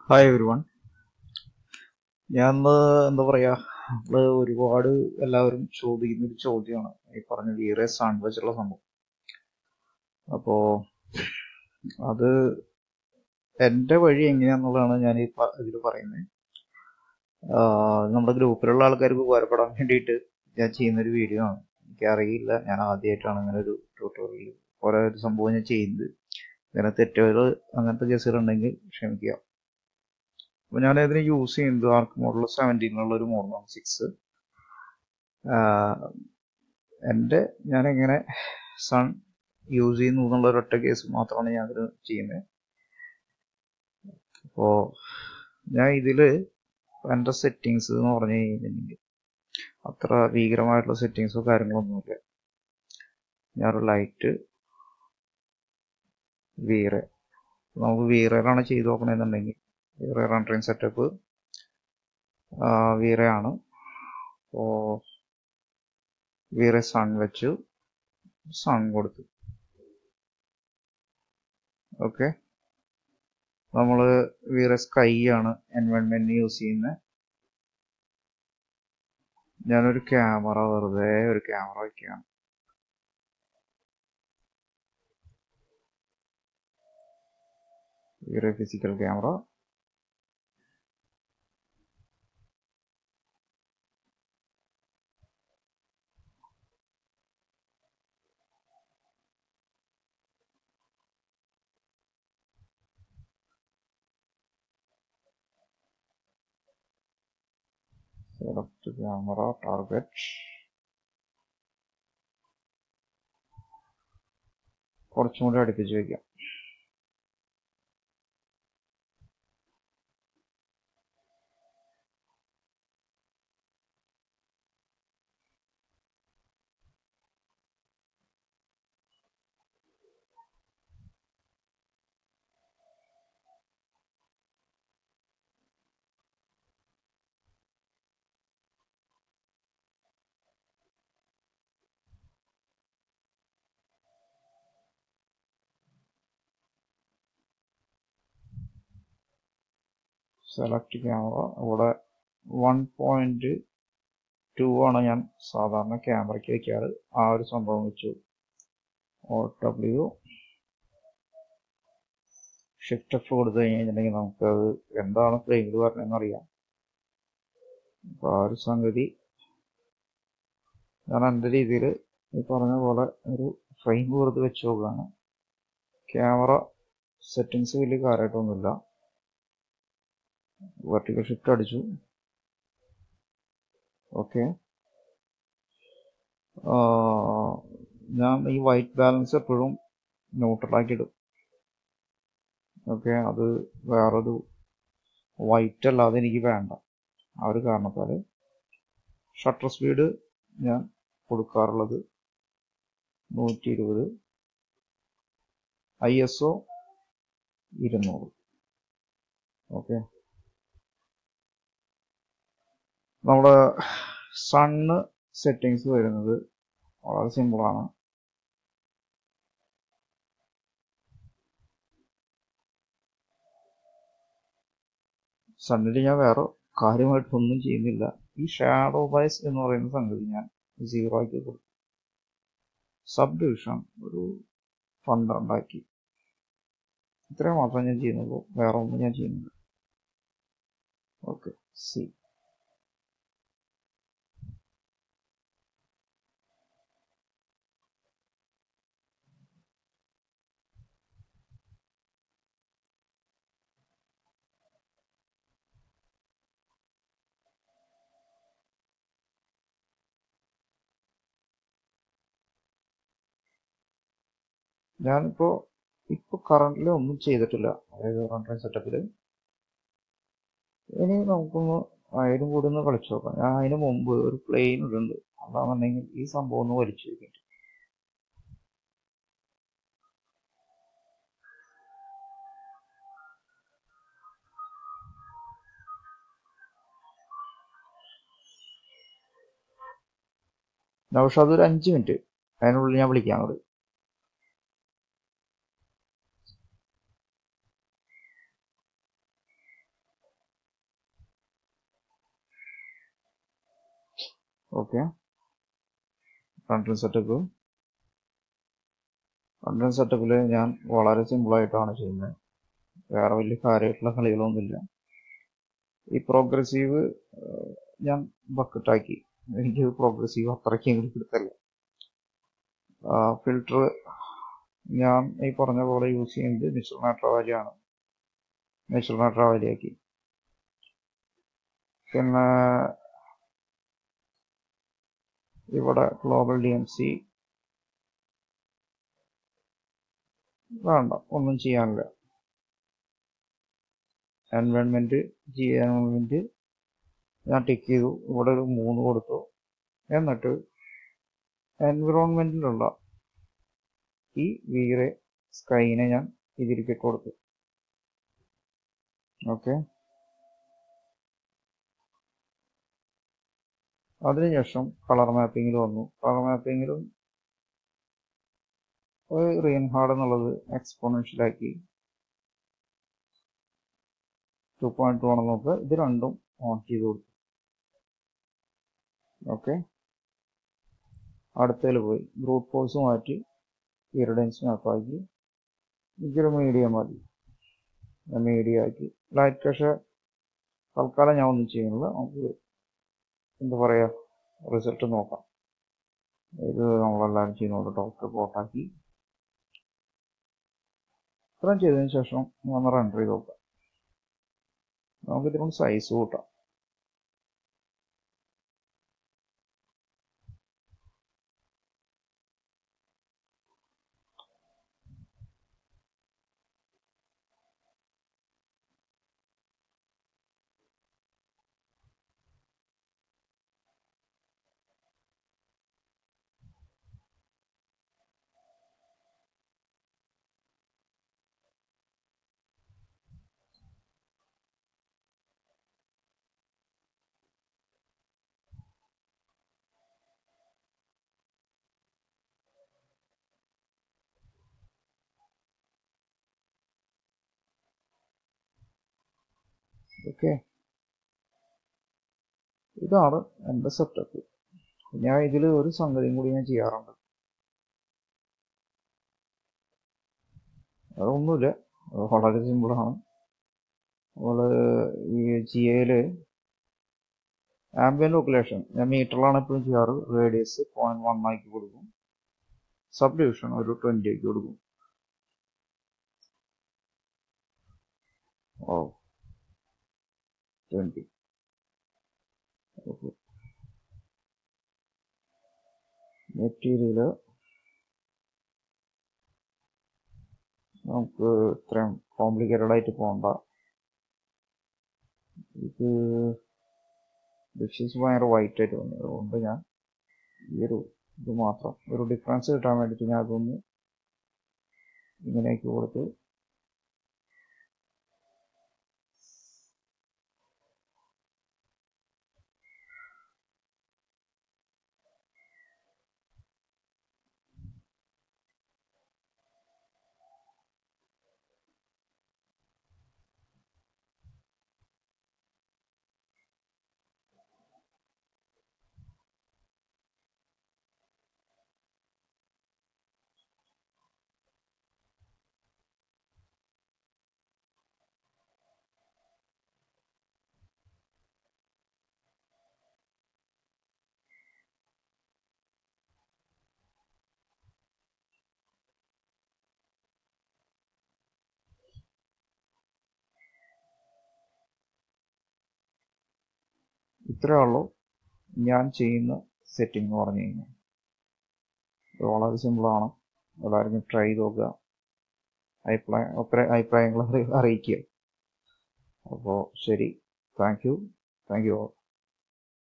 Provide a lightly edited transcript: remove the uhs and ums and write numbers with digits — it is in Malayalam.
Hi every one. ഞാൻ എന്താ പറയാ, ഒരുപാട് എല്ലാവരും ചോദിക്കുന്ന ഒരു ചോദ്യമാണ് ഈ പറഞ്ഞ വീറെ സാണ്ട് വെച്ചുള്ള സംഭവം. അപ്പോ അത് എൻ്റെ വഴി എങ്ങനെയാന്നുള്ളതാണ് ഞാൻ ഇതിൽ പറയുന്നത്. നമ്മുടെ ഗ്രൂപ്പിലുള്ള ആൾക്കാർക്ക് ഉപകാരപ്പെടാൻ വേണ്ടിയിട്ട് ഞാൻ ചെയ്യുന്നൊരു വീഡിയോ ആണ്. എനിക്കറിയില്ല, ഞാൻ ആദ്യമായിട്ടാണ് ഇങ്ങനെ ഒരു ട്യൂട്ടോറിയൽ ഓരോ ഒരു സംഭവം ഞാൻ ചെയ്യുന്നത്. ഇങ്ങനെ തെറ്റുകൾ അങ്ങനത്തെ കേസുകളുണ്ടെങ്കിൽ ക്ഷമിക്കുക. അപ്പോൾ ഞാൻ ഇതിന് യൂസ് ചെയ്യുന്നത് ആർക്ക് മോഡൽ 17 ഒരു മോഡലാണ് 6. ഞാൻ എങ്ങനെ സൺ യൂസ് ചെയ്യുന്നു എന്നുള്ള ഒരൊറ്റ കേസ് മാത്രമാണ് ഞാൻ ഇതിൽ ചെയ്യുന്നത്. അപ്പോൾ ഞാൻ ഇതിൽ എൻ്റെ സെറ്റിങ്സ് എന്ന് പറഞ്ഞു കഴിഞ്ഞിട്ടുണ്ടെങ്കിൽ അത്ര ഭീകരമായിട്ടുള്ള സെറ്റിങ്സോ കാര്യങ്ങളൊന്നുമില്ല. ഞാനൊരു ലൈറ്റ് വീറെ, നമുക്ക് വീറയിലാണ് ചെയ്ത് നോക്കണമെന്നുണ്ടെങ്കിൽ വീറെ റണ്ടറിങ് സെറ്റപ്പ് വീറയാണ്. അപ്പോൾ വീറെ സൺ വെച്ചു, സൺ കൊടുത്തു. ഓക്കെ, നമ്മൾ വീറെ സ്കൈ ആണ് എൻവയോൺമെന്റിന് യൂസ് ചെയ്യുന്നത്. ഞാനൊരു ക്യാമറ വെറുതെ ഒരു ക്യാമറ വയ്ക്കുകയാണ്. വീറെ physical camera. Select camera, target. കുറച്ചും കൂടി അടുപ്പിച്ച് വയ്ക്കാം. Select camera. ഇവിടെ 1.2 ആണ് ഞാൻ സാധാരണ ക്യാമറയ്ക്ക് വയ്ക്കാറ്. ആ ഒരു സംഭവം വെച്ചു. OW ഷിഫ്റ്റ് F കൊടുത്തു കഴിഞ്ഞിട്ടുണ്ടെങ്കിൽ നമുക്കത് എന്താണ് ഫ്രെയിമിൽ പറഞ്ഞതെന്ന് അറിയാം. അപ്പോൾ ആ ഒരു സംഗതി ഞാൻ എൻ്റെ രീതിയിൽ ഈ പറഞ്ഞ പോലെ ഒരു ഫ്രെയിം കൊടുത്ത് വെച്ച് നോക്കുകയാണ്. ക്യാമറ സെറ്റിങ്സ് വലിയ കാര്യമായിട്ടൊന്നുമില്ല. വെർട്ടിക്കൽ ഷിഫ്റ്റ് അടിച്ചു. ഓക്കെ, ഞാൻ ഈ വൈറ്റ് ബാലൻസ് എപ്പോഴും ന്യൂട്രലാക്കി ഇടും. ഓക്കെ, അത് വേറൊരു വൈറ്റ് അല്ലാതെ എനിക്ക് വേണ്ട. ആ ഒരു കാരണത്താൽ ഷട്ടർ സ്പീഡ് ഞാൻ കൊടുക്കാറുള്ളത് 120, ISO 200. ഓക്കെ, നമ്മുടെ സണ്ണ് സെറ്റിങ്സ് വരുന്നത് വളരെ സിമ്പിളാണ്. സണ്ണിൽ ഞാൻ വേറെ കാര്യമായിട്ടൊന്നും ചെയ്യുന്നില്ല. ഈ ഷാഡോ ബയസ് എന്ന് പറയുന്ന സംഗതി ഞാൻ 0 ആക്കി കൊടുത്തു. സബ് ഡിവിഷൻ ഒരു 12 ആക്കി. ഇത്രയും മാത്രമേ ഞാൻ ചെയ്യുന്നുള്ളൂ, വേറെ ഒന്നും ഞാൻ ചെയ്യുന്നില്ല. Okay, C. ഞാനിപ്പോ കറന്റിൽ ഒന്നും ചെയ്തിട്ടില്ല, അതായത് റണ്ടറിങ് സെറ്റപ്പിൽ. ഇനി നമുക്കൊന്ന് അതിനും കൂടി ഒന്ന് കളിച്ചു നോക്കാം. ഞാൻ അതിന് മുമ്പ് ഒരു പ്ലെയിൻ ഇടുന്നുണ്ട്. അതാണെന്നുണ്ടെങ്കിൽ ഈ സംഭവം ഒന്ന് വലിച്ചു വെക്കിട്ട് പക്ഷെ അതൊരു 5 മിനിറ്റ് അതിനുള്ളിൽ ഞാൻ വിളിക്കാം അങ്ങോട്ട്. ഓക്കെ, ഫ്രണ്ട് സെറ്റപ്പിൽ ഞാൻ വളരെ സിമ്പിളായിട്ടാണ് ചെയ്യുന്നത്. വേറെ വലിയ കാര്യമായിട്ടുള്ള കളികളൊന്നുമില്ല. ഈ പ്രോഗ്രസീവ് ഞാൻ ബക്കറ്റാക്കി. എനിക്ക് പ്രോഗ്രസീവ് അത്രയ്ക്ക് എങ്കിലും എടുത്തല്ല. ഫിൽട്ടർ ഞാൻ ഈ പറഞ്ഞ പോലെ യൂസ് ചെയ്യുന്നത് നാച്ചുറൽ നാട്രാവാലിയാക്കി. പിന്നെ ഇവിടെ ഗ്ലോബൽ DMC വേണ്ട, ഒന്നും ചെയ്യാനില്ല. എൻവയോൺമെന്റ് ഞാൻ ടിക്ക് ചെയ്തു. ഇവിടെ ഒരു 3 കൊടുത്തു. എന്നിട്ട് എൻവിറോൺമെന്റിലുള്ള ഈ V-Ray സ്കൈനെ ഞാൻ ഇതിലേക്ക് കൊടുത്തു. ഓക്കെ, അതിനുശേഷം കളർ മാപ്പിങ്ങിൽ വന്നു. കളർ മാപ്പിങ്ങിലും റീൻഹാർഡ് എന്നുള്ളത് എക്സ്പോണൻഷ്യലാക്കി 2.2 ആണെന്ന് നോക്കുക. ഇത് രണ്ടും ഓൺ ചെയ്ത് കൊടുത്തു. ഓക്കെ, അടുത്തതിൽ പോയി ബ്രൂട്ട് ഫോഴ്സ് മാറ്റി ഇറിഡൻസ് മാപ്പാക്കി. എനിക്കൊരു മീഡിയ മതി, മീഡിയ ആക്കി. ലൈറ്റ് കഷ തൽക്കാലം ഞാൻ ഒന്നും ചെയ്യുന്നില്ല. നമുക്ക് എന്താ പറയുക, റിസൾട്ട് നോക്കാം. ഇത് നമ്മളെല്ലാവരും ചെയ്യുന്നുണ്ട്. ഡോക്ടർ പോട്ടാക്കി ഇത്രയും ചെയ്തതിന് ശേഷം ഒന്ന് റെൻഡർ ചെയ്ത് നോക്കാം. നമുക്ക് ഇതിനോട് സൈസ് കൂട്ടാം. ഓക്കെ, ഇതാണ് എൻ്റെ സെറ്റപ്പ്. ഞാൻ ഇതിൽ ഒരു സംഗതിയും കൂടി ഞാൻ ചെയ്യാറുണ്ട്. അതൊന്നുമില്ല, വളരെ സിമ്പിളാണ്. നമ്മൾ ഈ GA ആംബിയന്റ് ഓക്കുലേഷൻ ഞാൻ മീറ്ററിലാണ് എപ്പോഴും ചെയ്യാറ്. റേഡിയസ് 0.1 ആക്കി കൊടുക്കും. സബ്ഡിവിഷൻ ഒരു 20 ആക്കി കൊടുക്കും. ഓ 20. മെറ്റീരിയല് നമുക്ക് ഇത്രയും കോംപ്ലിക്കേറ്റഡ് ആയിട്ട് പോകണ്ട. ഇത് ഡിഷസ് ഭയങ്കര വൈറ്റ് ആയിട്ട് തോന്നി. അതുകൊണ്ട് ഞാൻ ഈ ഇത് മാത്രം ഒരു ഡിഫറൻസ് കിട്ടാൻ വേണ്ടിയിട്ട് ഞാൻ അതൊന്ന് ഇങ്ങനെയാക്കി കൊടുത്ത് ഇത്രയേ ഉള്ളൂ ഞാൻ ചെയ്യുന്ന സെറ്റിംഗ് എന്ന് പറഞ്ഞു കഴിഞ്ഞാൽ. വളരെ സിമ്പിളാണ്. എല്ലാവരും ട്രൈ ചെയ്ത് നോക്കുക. അഭിപ്രായങ്ങൾ അറിയിക്കുക. അപ്പോൾ ശരി, താങ്ക് യു ഓൾ.